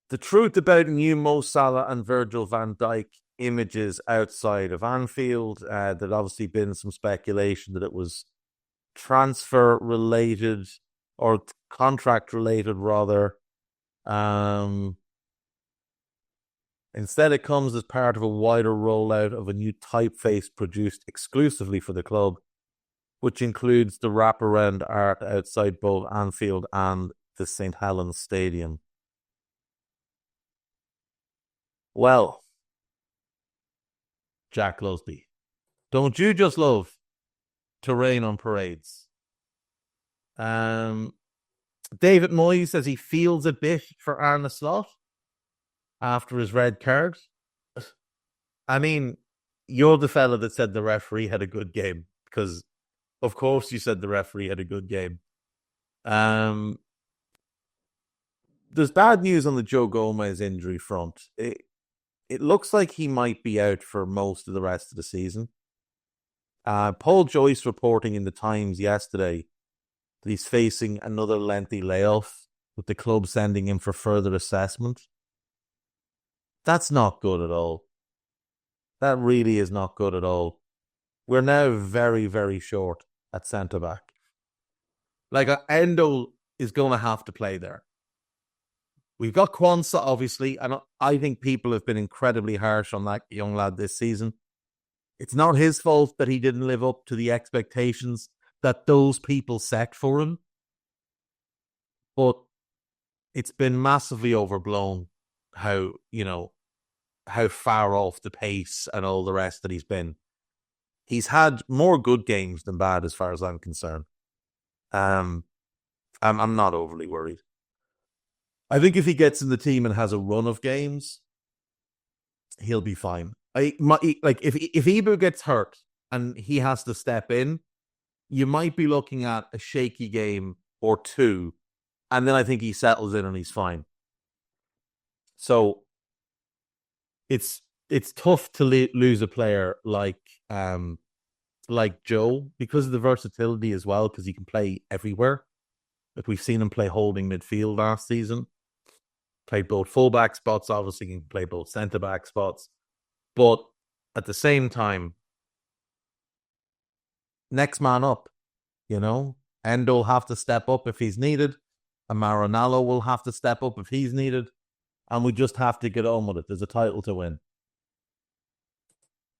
The truth about new Mo Salah and Virgil van Dijk images outside of Anfield, there'd obviously been some speculation that it was transfer related or contract related rather. Um, Instead, it comes as part of a wider rollout of a new typeface produced exclusively for the club, which includes the wraparound art outside both Anfield and the St. Helens Stadium. Well, Jack Lusby, don't you just love to rain on parades? Um, David Moyes says he feels a bit for Arne Slot after his red card. I mean, you're the fella that said the referee had a good game because, of course, you said the referee had a good game. There's bad news on the Joe Gomez injury front. It looks like he might be out for most of the rest of the season. Paul Joyce reporting in the Times yesterday that he's facing another lengthy layoff, with the club sending him for further assessment. That's not good at all. That really is not good at all. We're now very, very short at centre-back. Like, Endo is going to have to play there. We've got Kwanzaa, obviously, and I think people have been incredibly harsh on that young lad this season. It's not his fault that he didn't live up to the expectations that those people set for him. But it's been massively overblown how far off the pace and all the rest that he's been. He's had more good games than bad as far as I'm concerned. I'm not overly worried. I think if he gets in the team and has a run of games, he'll be fine. If Ibu gets hurt and he has to step in, you might be looking at a shaky game or two, and then I think he settles in and he's fine. So it's tough to lose a player like Joe because of the versatility as well, because he can play everywhere. Like, we've seen him play holding midfield last season. Played both fullback spots, obviously he can play both centre-back spots. But at the same time, next man up, Endo will have to step up if he's needed. And Maranello will have to step up if he's needed. And we just have to get on with it. There's a title to win.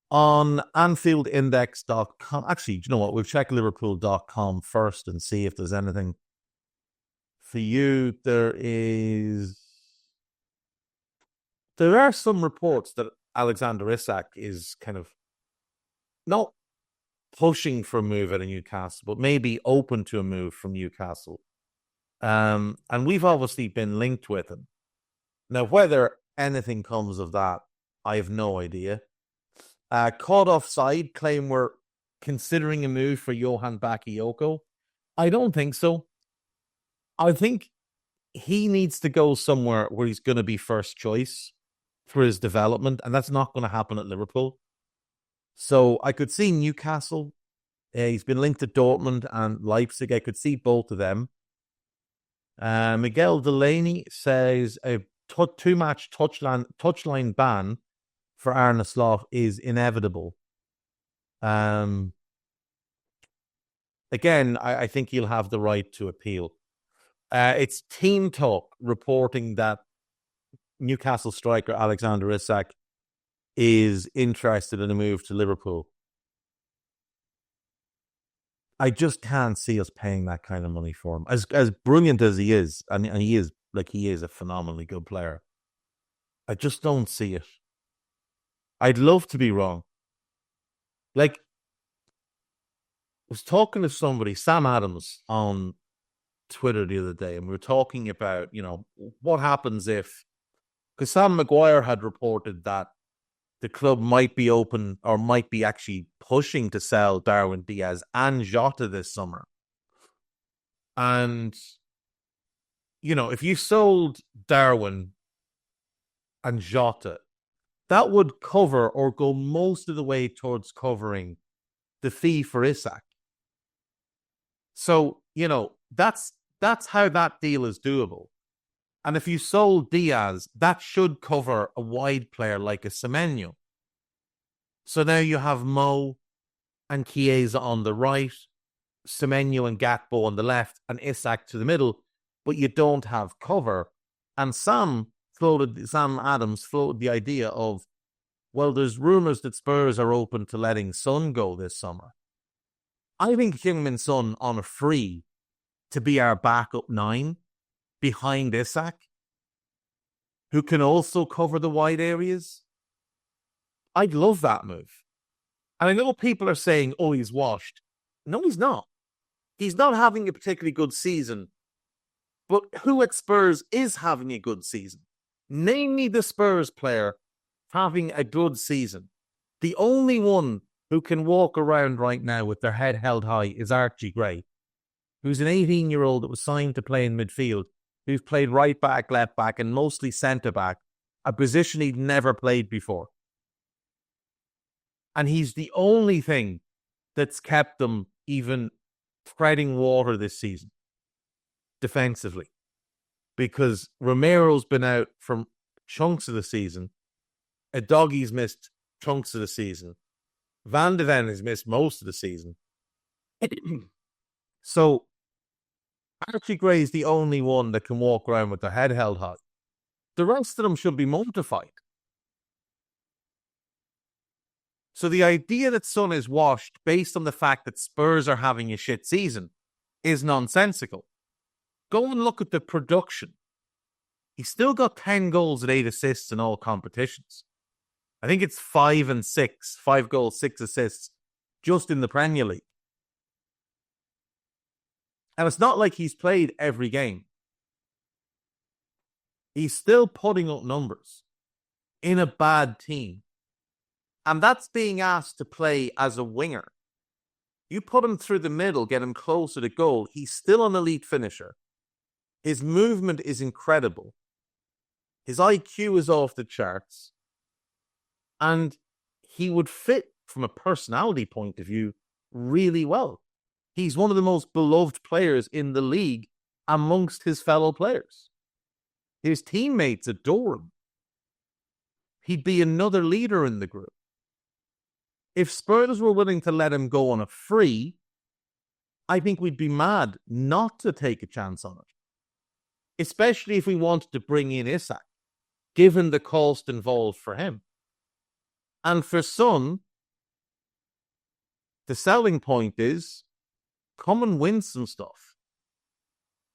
On AnfieldIndex.com, actually, do you know what? We'll check Liverpool.com first and see if there's anything for you. There are some reports that Alexander Isak is kind of not pushing for a move out of Newcastle, but maybe open to a move from Newcastle. And we've obviously been linked with him. Now, whether anything comes of that, I have no idea. Caught offside claim we're considering a move for Johan Bakayoko. I don't think so. I think he needs to go somewhere where he's going to be first choice for his development, and that's not going to happen at Liverpool. So I could see Newcastle. He's been linked to Dortmund and Leipzig. I could see both of them. Miguel Delaney says a two-match touchline ban for Arne Slot is inevitable. Again, I think he'll have the right to appeal. It's Team Talk reporting that Newcastle striker Alexander Isak is interested in a move to Liverpool. I just can't see us paying that kind of money for him. As brilliant as he is, and he is a phenomenally good player, I just don't see it. I'd love to be wrong. Like, I was talking to somebody, Sam Adams, on Twitter the other day, and we were talking about, what happens if, because Sam Maguire had reported that the club might be open or might be actually pushing to sell Darwin Diaz and Jota this summer. And, if you sold Darwin and Jota, that would cover or go most of the way towards covering the fee for Isak. So, that's how that deal is doable. And if you sold Diaz, that should cover a wide player like a Semenyo. So now you have Mo and Chiesa on the right, Semenyo and Gatbo on the left, and Isak to the middle, but you don't have cover. And Sam Adams floated the idea of, well, there's rumours that Spurs are open to letting Son go this summer. I think Heung-min Son on a free to be our backup 9 behind Isak, who can also cover the wide areas. I'd love that move. And I know people are saying, oh, he's washed. No, he's not. He's not having a particularly good season. But who at Spurs is having a good season? Name me the Spurs player having a good season. The only one who can walk around right now with their head held high is Archie Gray, who's an 18-year-old that was signed to play in midfield, who's played right back, left back, and mostly centre back, a position he'd never played before. And he's the only thing that's kept them even treading water this season, defensively. Because Romero's been out from chunks of the season. Edogi's missed chunks of the season. Van de Ven has missed most of the season. So, Archie Gray is the only one that can walk around with their head held high. The rest of them should be mortified. So the idea that Son is washed based on the fact that Spurs are having a shit season is nonsensical. Go and look at the production. He's still got 10 goals and 8 assists in all competitions. I think it's 5 and 6, 5 goals, 6 assists, just in the Premier League. And it's not like he's played every game. He's still putting up numbers in a bad team. And that's being asked to play as a winger. You put him through the middle, get him closer to goal. He's still an elite finisher. His movement is incredible. His IQ is off the charts. And he would fit, from a personality point of view, really well. He's one of the most beloved players in the league amongst his fellow players. His teammates adore him. He'd be another leader in the group. If Spurs were willing to let him go on a free, I think we'd be mad not to take a chance on it. Especially if we wanted to bring in Isak, given the cost involved for him. And for Son, the selling point is, come and win some stuff.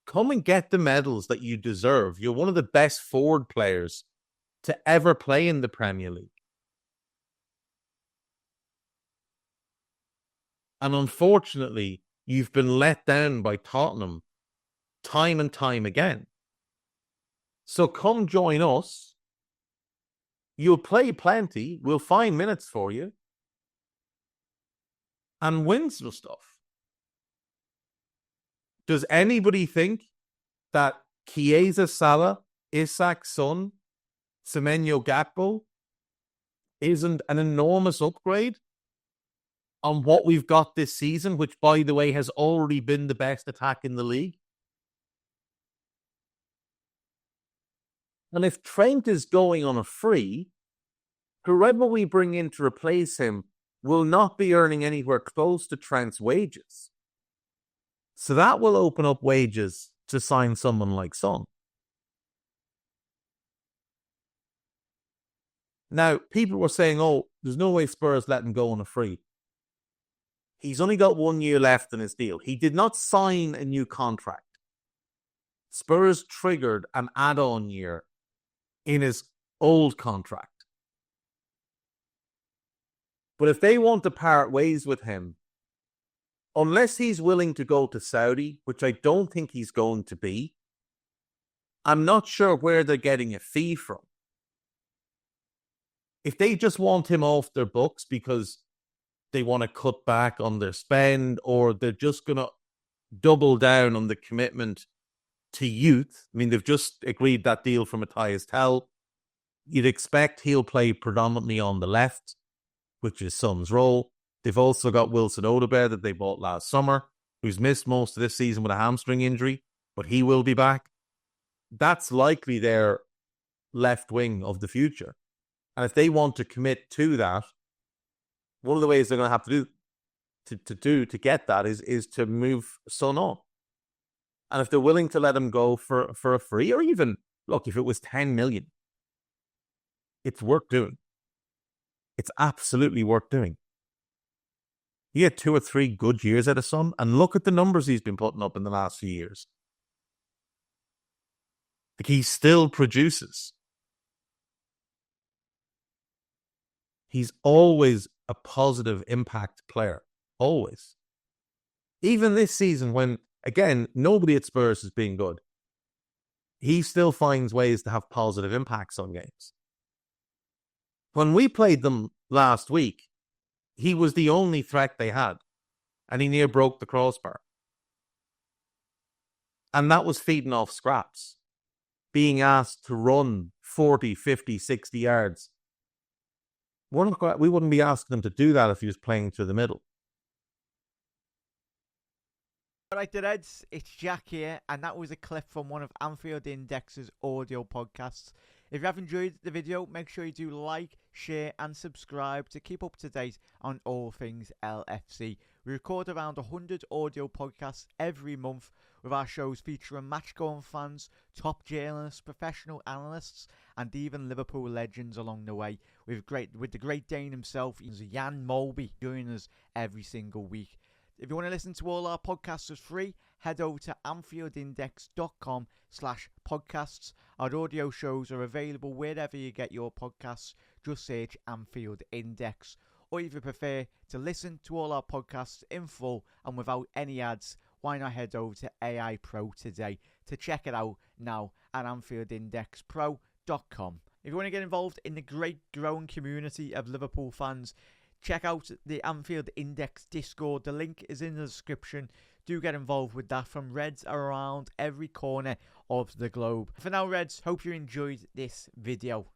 Come and get the medals that you deserve. You're one of the best forward players to ever play in the Premier League. And unfortunately, you've been let down by Tottenham time and time again. So come join us. You'll play plenty. We'll find minutes for you. And win some stuff. Does anybody think that Chiesa, Salah, Isak, Son, Semenyo, Gatbo isn't an enormous upgrade on what we've got this season, which, by the way, has already been the best attack in the league? And if Trent is going on a free, whoever we bring in to replace him will not be earning anywhere close to Trent's wages. So that will open up wages to sign someone like Son. Now, people were saying, oh, there's no way Spurs let him go on a free. He's only got 1 year left in his deal. He did not sign a new contract. Spurs triggered an add-on year in his old contract. But if they want to part ways with him, unless he's willing to go to Saudi, which I don't think he's going to be, I'm not sure where they're getting a fee from. If they just want him off their books because they want to cut back on their spend, or they're just going to double down on the commitment to youth. I mean, they've just agreed that deal for Matthias Tell. You'd expect he'll play predominantly on the left, which is Son's role. They've also got Wilson Odobert that they bought last summer, who's missed most of this season with a hamstring injury, but he will be back. that's likely their left wing of the future. And if they want to commit to that, one of the ways they're going to have to do to get that is to move Son on. And if they're willing to let him go for a free, or even, look, if it was 10 million, it's worth doing. It's absolutely worth doing. He had 2 or 3 good years out of Son, and look at the numbers he's been putting up in the last few years. Like, he still produces. He's always a positive impact player. Always. Even this season when, again, nobody at Spurs has been good, he still finds ways to have positive impacts on games. When we played them last week, he was the only threat they had, and he near broke the crossbar. And that was feeding off scraps, being asked to run 40, 50, 60 yards. We wouldn't be asking him to do that if he was playing through the middle. Alright, the Reds, it's Jack here, and that was a clip from one of Anfield Index's audio podcasts. If you have enjoyed the video, make sure you do like, share and subscribe to keep up to date on all things LFC. We record around 100 audio podcasts every month, with our shows featuring match-going fans, top journalists, professional analysts and even Liverpool legends along the way, with the Great Dane himself, Jan Molby, joining us every single week. If you want to listen to all our podcasts for free, head over to anfieldindex.com/podcasts. Our audio shows are available wherever you get your podcasts. Just search Anfield Index. Or if you prefer to listen to all our podcasts in full and without any ads, why not head over to AI Pro today to check it out now at anfieldindexpro.com. If you want to get involved in the great growing community of Liverpool fans, check out the Anfield Index Discord. The link is in the description. Do get involved with that from Reds around every corner of the globe. For now, Reds, hope you enjoyed this video.